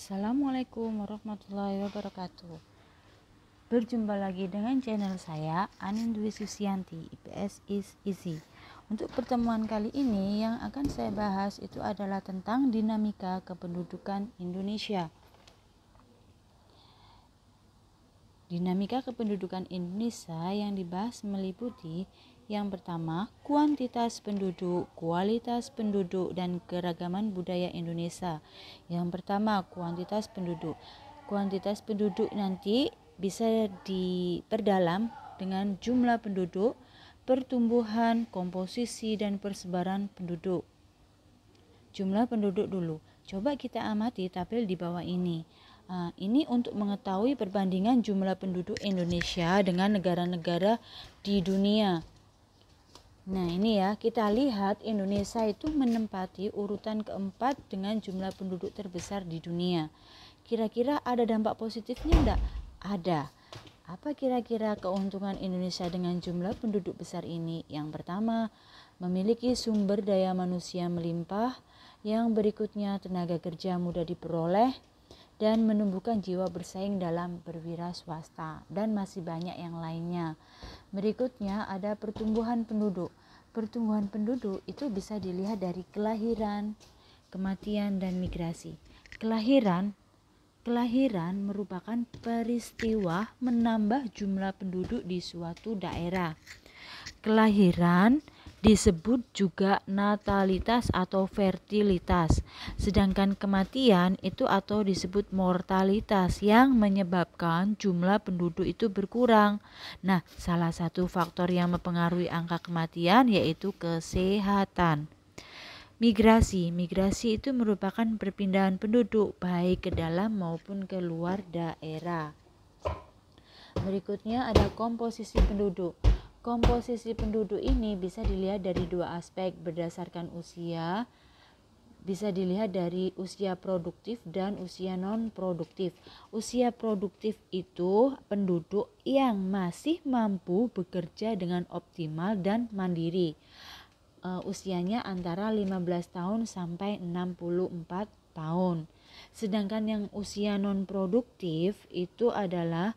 Assalamualaikum warahmatullahi wabarakatuh. Berjumpa lagi dengan channel saya, Anin Dwi Susianti, IPS is Easy. Untuk pertemuan kali ini yang akan saya bahas itu adalah tentang dinamika kependudukan Indonesia. Dinamika kependudukan Indonesia yang dibahas meliputi yang pertama, kuantitas penduduk, kualitas penduduk, dan keragaman budaya Indonesia. Yang pertama, kuantitas penduduk. Kuantitas penduduk nanti bisa diperdalam dengan jumlah penduduk, pertumbuhan, komposisi, dan persebaran penduduk. Jumlah penduduk dulu. Coba kita amati tabel di bawah ini. Ini untuk mengetahui perbandingan jumlah penduduk Indonesia dengan negara-negara di dunia. Nah ini ya, kita lihat Indonesia itu menempati urutan keempat dengan jumlah penduduk terbesar di dunia. Kira-kira ada dampak positifnya enggak? Ada. Apa kira-kira keuntungan Indonesia dengan jumlah penduduk besar ini? Yang pertama, memiliki sumber daya manusia melimpah. Yang berikutnya, tenaga kerja mudah diperoleh dan menumbuhkan jiwa bersaing dalam berwira swasta, dan masih banyak yang lainnya. Berikutnya ada pertumbuhan penduduk. Pertumbuhan penduduk itu bisa dilihat dari kelahiran, kematian, dan migrasi. Kelahiran merupakan peristiwa menambah jumlah penduduk di suatu daerah. Kelahiran disebut juga natalitas atau fertilitas, sedangkan kematian itu atau disebut mortalitas yang menyebabkan jumlah penduduk itu berkurang. Nah, salah satu faktor yang mempengaruhi angka kematian yaitu kesehatan. Migrasi itu merupakan perpindahan penduduk baik ke dalam maupun ke luar daerah. Berikutnya ada komposisi penduduk. Komposisi penduduk ini bisa dilihat dari dua aspek berdasarkan usia. Bisa dilihat dari usia produktif dan usia non-produktif. Usia produktif itu penduduk yang masih mampu bekerja dengan optimal dan mandiri. Usianya antara 15 tahun sampai 64 tahun. Sedangkan yang usia non-produktif itu adalah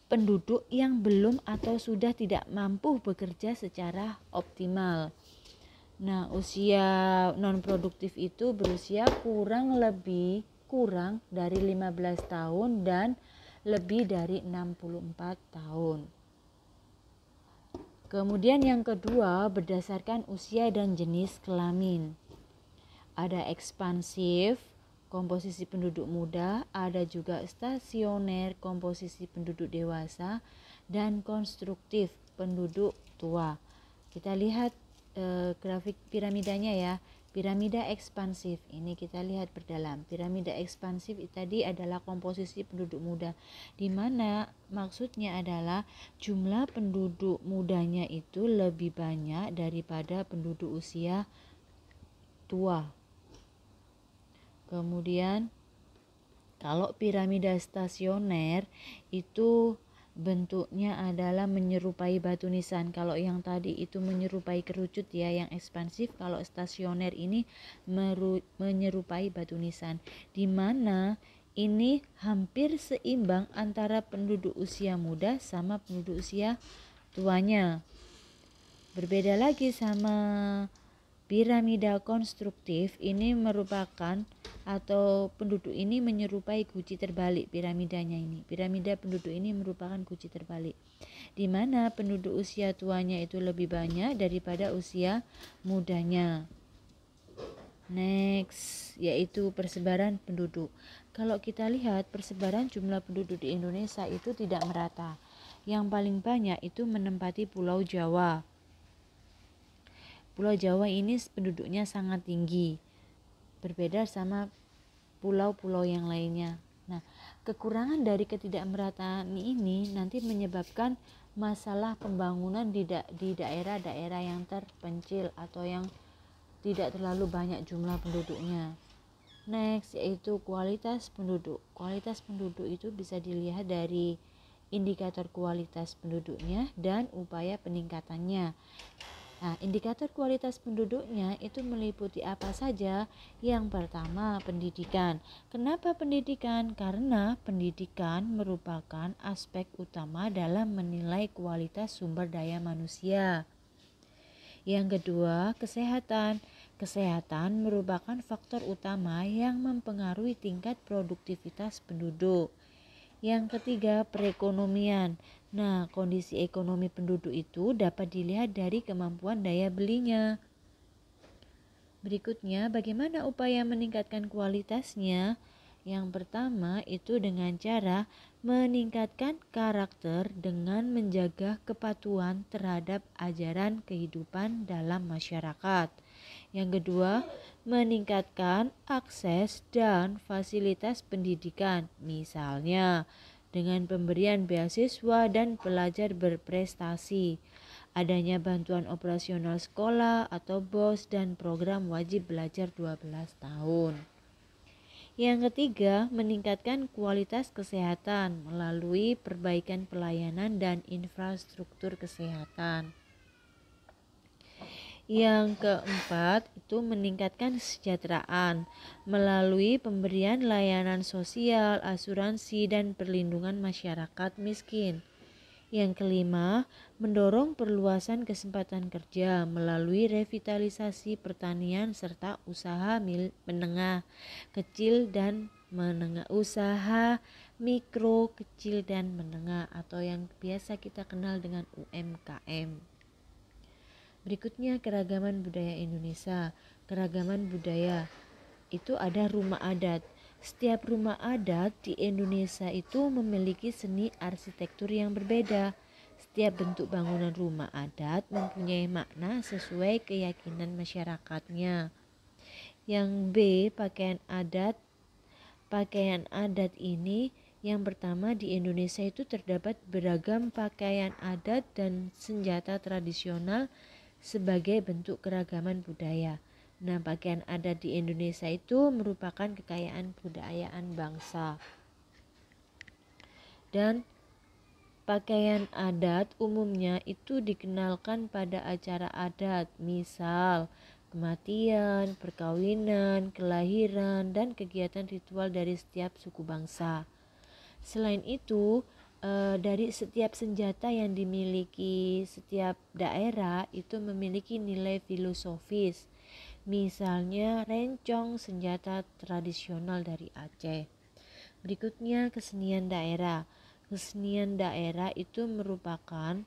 penduduk yang belum atau sudah tidak mampu bekerja secara optimal. Nah, usia non-produktif itu berusia kurang dari 15 tahun dan lebih dari 64 tahun. Kemudian yang kedua berdasarkan usia dan jenis kelamin. Ada ekspansif, komposisi penduduk muda, ada juga stasioner, komposisi penduduk dewasa, dan konstruktif, penduduk tua. Kita lihat grafik piramidanya ya. Piramida ekspansif ini kita lihat berdalam. Piramida ekspansif tadi adalah komposisi penduduk muda, di mana maksudnya adalah jumlah penduduk mudanya itu lebih banyak daripada penduduk usia tua. Kemudian kalau piramida stasioner itu bentuknya adalah menyerupai batu nisan. Kalau yang tadi itu menyerupai kerucut ya, yang ekspansif. Kalau stasioner ini menyerupai batu nisan, di mana ini hampir seimbang antara penduduk usia muda sama penduduk usia tuanya. Berbeda lagi sama piramida konstruktif, ini merupakan atau penduduk ini menyerupai guci terbalik piramidanya ini. Piramida penduduk ini merupakan guci terbalik, di mana penduduk usia tuanya itu lebih banyak daripada usia mudanya. Next, yaitu persebaran penduduk. Kalau kita lihat persebaran jumlah penduduk di Indonesia itu tidak merata. Yang paling banyak itu menempati Pulau Jawa. Pulau Jawa ini penduduknya sangat tinggi, berbeda sama pulau-pulau yang lainnya. Nah, kekurangan dari ketidakmerataan ini nanti menyebabkan masalah pembangunan di daerah-daerah yang terpencil atau yang tidak terlalu banyak jumlah penduduknya. Next, yaitu kualitas penduduk. Kualitas penduduk itu bisa dilihat dari indikator kualitas penduduknya dan upaya peningkatannya. Nah, indikator kualitas penduduknya itu meliputi apa saja? Yang pertama, pendidikan. Kenapa pendidikan? Karena pendidikan merupakan aspek utama dalam menilai kualitas sumber daya manusia. Yang kedua, kesehatan. Kesehatan merupakan faktor utama yang mempengaruhi tingkat produktivitas penduduk. Yang ketiga, perekonomian. Nah, kondisi ekonomi penduduk itu dapat dilihat dari kemampuan daya belinya. Berikutnya, bagaimana upaya meningkatkan kualitasnya? Yang pertama itu dengan cara meningkatkan karakter dengan menjaga kepatuhan terhadap ajaran kehidupan dalam masyarakat. Yang kedua, meningkatkan akses dan fasilitas pendidikan, misalnya dengan pemberian beasiswa dan pelajar berprestasi, adanya bantuan operasional sekolah atau BOS dan program wajib belajar 12 tahun. Yang ketiga, meningkatkan kualitas kesehatan melalui perbaikan pelayanan dan infrastruktur kesehatan. Yang keempat itu meningkatkan kesejahteraan melalui pemberian layanan sosial, asuransi, dan perlindungan masyarakat miskin. Yang kelima, mendorong perluasan kesempatan kerja melalui revitalisasi pertanian serta usaha menengah, kecil dan menengah, usaha mikro, kecil dan menengah atau yang biasa kita kenal dengan UMKM. Berikutnya keragaman budaya Indonesia. Keragaman budaya itu ada rumah adat. Setiap rumah adat di Indonesia itu memiliki seni arsitektur yang berbeda. Setiap bentuk bangunan rumah adat mempunyai makna sesuai keyakinan masyarakatnya. Yang B, pakaian adat. Pakaian adat ini yang pertama di Indonesia itu terdapat beragam pakaian adat dan senjata tradisional sebagai bentuk keragaman budaya. Nah, pakaian adat di Indonesia itu merupakan kekayaan kebudayaan bangsa. Dan pakaian adat umumnya itu dikenalkan pada acara adat, misal kematian, perkawinan, kelahiran, dan kegiatan ritual dari setiap suku bangsa. Selain itu, dari setiap senjata yang dimiliki setiap daerah itu memiliki nilai filosofis. Misalnya rencong, senjata tradisional dari Aceh. Berikutnya kesenian daerah. Kesenian daerah itu merupakan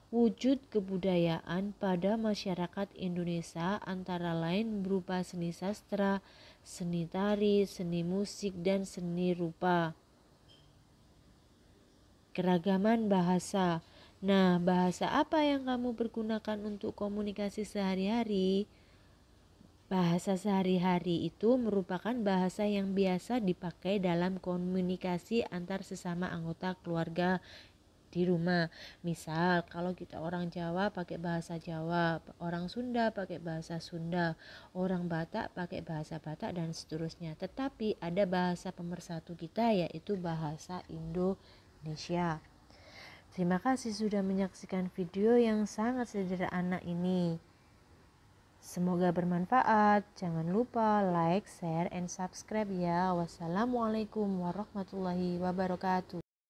wujud kebudayaan pada masyarakat Indonesia antara lain berupa seni sastra, seni tari, seni musik, dan seni rupa. Keragaman bahasa. Nah, bahasa apa yang kamu pergunakan untuk komunikasi sehari-hari? Bahasa sehari-hari itu merupakan bahasa yang biasa dipakai dalam komunikasi antar sesama anggota keluarga di rumah. Misal, kalau kita orang Jawa pakai bahasa Jawa, orang Sunda pakai bahasa Sunda, orang Batak pakai bahasa Batak, dan seterusnya. Tetapi ada bahasa pemersatu kita, yaitu bahasa Indonesia. Terima kasih sudah menyaksikan video yang sangat sederhana ini. Semoga bermanfaat. Jangan lupa like, share, and subscribe ya. Wassalamualaikum warahmatullahi wabarakatuh.